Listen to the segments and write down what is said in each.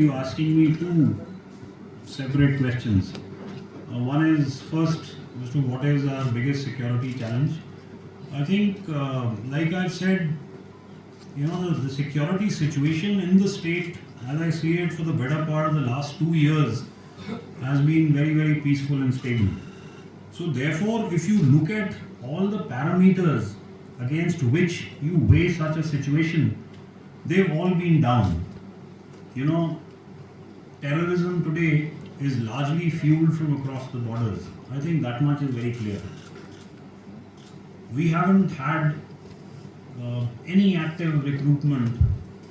You asking me two separate questions. One is first as to what is our biggest security challenge. I think, like I've said, the security situation in the state, as I see it, for the better part of the last 2 years, has been very, very peaceful and stable. So, therefore, if you look at all the parameters against which you weigh such a situation, they've all been down. Terrorism today is largely fueled from across the borders. I think that much is very clear. We haven't had any active recruitment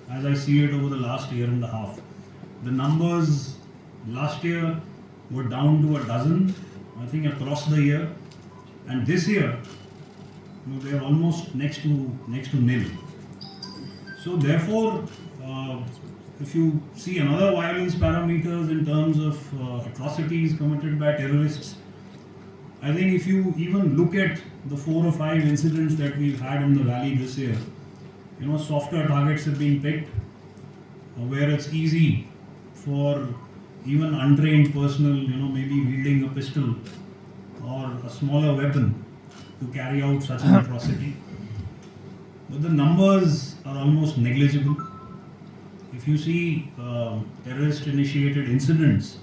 as I see it over the last year and a half. The numbers last year were down to a dozen, I think, across the year, and this year, they are almost next to nil. So therefore, if you see another violence parameters in terms of atrocities committed by terrorists, I think if you even look at the 4 or 5 incidents that we've had in the valley this year, softer targets have been picked, where it's easy for even untrained personnel, maybe wielding a pistol or a smaller weapon to carry out such an atrocity. But the numbers are almost negligible. If you see terrorist initiated incidents,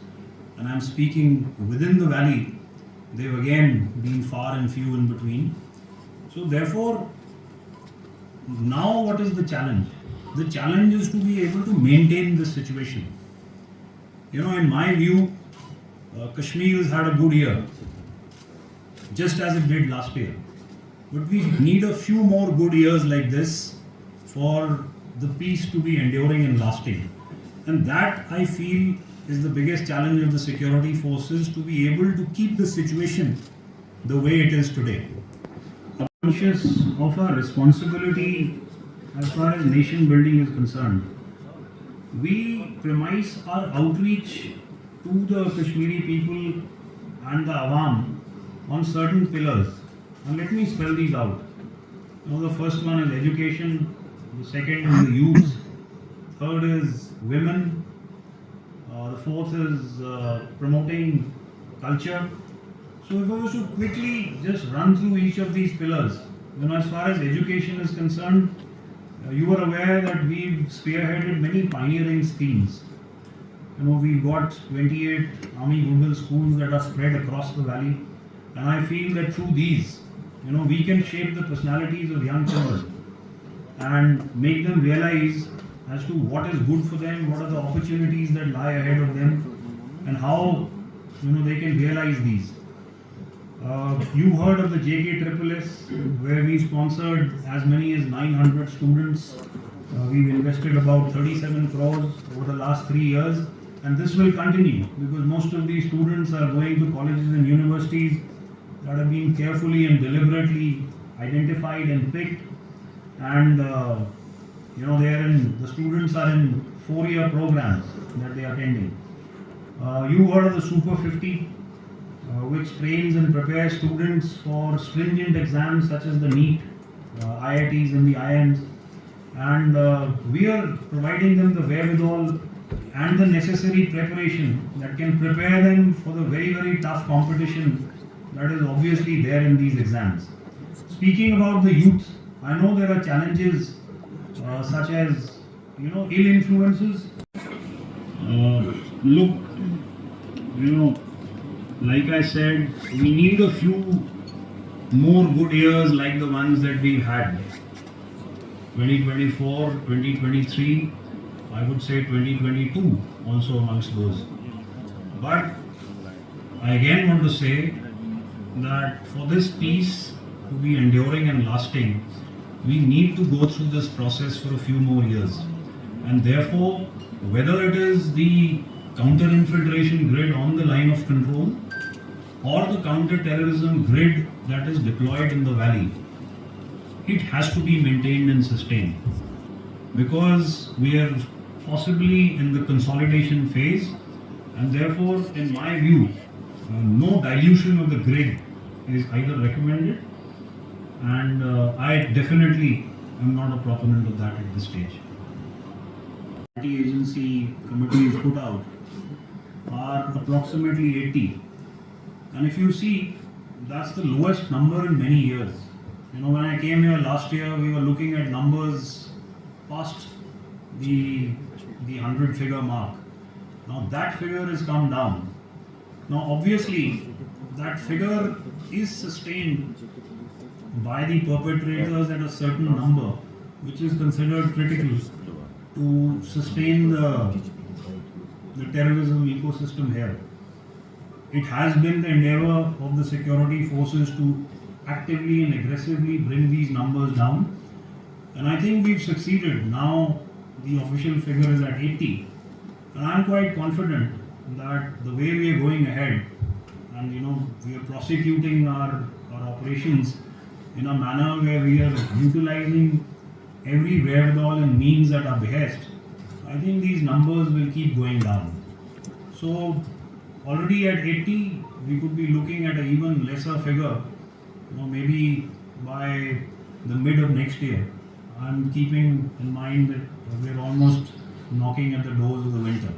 and I'm speaking within the valley, they've again been far and few in between. So therefore, now what is the challenge? The challenge is to be able to maintain this situation. In my view, Kashmir has had a good year, just as it did last year. But we need a few more good years like this for the peace to be enduring and lasting. And that, I feel, is the biggest challenge of the security forces, to be able to keep the situation the way it is today. I'm conscious of our responsibility as far as nation building is concerned. We premise our outreach to the Kashmiri people and the Awam on certain pillars. And let me spell these out. The first one is education, the second is the youth, third is women, the fourth is promoting culture. So if I was to quickly just run through each of these pillars, as far as education is concerned, you are aware that we've spearheaded many pioneering schemes. We've got 28 Army Rural schools that are spread across the valley, and I feel that through these, we can shape the personalities of young children and make them realize as to what is good for them, what are the opportunities that lie ahead of them, and how they can realize these. You've heard of the JKSSS, where we sponsored as many as 900 students. We've invested about 37 crores over the last 3 years, and this will continue because most of these students are going to colleges and universities that have been carefully and deliberately identified and picked, and the students are in 4-year programs that they are attending. You heard of the Super 50, which trains and prepares students for stringent exams such as the NEET, IITs and the IIMs, and we are providing them the wherewithal and the necessary preparation that can prepare them for the very, very tough competition that is obviously there in these exams. Speaking about the youth, I know there are challenges such as ill influences. Look, like I said, we need a few more good years like the ones that we've had. 2024, 2023, I would say 2022 also amongst those. But I again want to say that for this peace to be enduring and lasting, we need to go through this process for a few more years. And therefore, whether it is the counter-infiltration grid on the line of control or the counter-terrorism grid that is deployed in the valley, it has to be maintained and sustained, because we are possibly in the consolidation phase, and therefore, in my view, no dilution of the grid is either recommended, and I definitely am not a proponent of that at this stage. anti-agency committees put out are approximately 80. And if you see, that's the lowest number in many years. You know, when I came here last year, we were looking at numbers past the 100-figure mark. Now that figure has come down. Now obviously, that figure is sustained by the perpetrators at a certain number, which is considered critical to sustain the terrorism ecosystem here. It has been the endeavor of the security forces to actively and aggressively bring these numbers down, and I think we've succeeded. Now the official figure is at 80, and I'm quite confident that the way we are going ahead, and we are prosecuting our operations in a manner where we are utilizing every wherewithal and means at our behest, I think these numbers will keep going down. So already at 80, we could be looking at an even lesser figure, maybe by the mid of next year. I'm keeping in mind that we're almost knocking at the doors of the winter.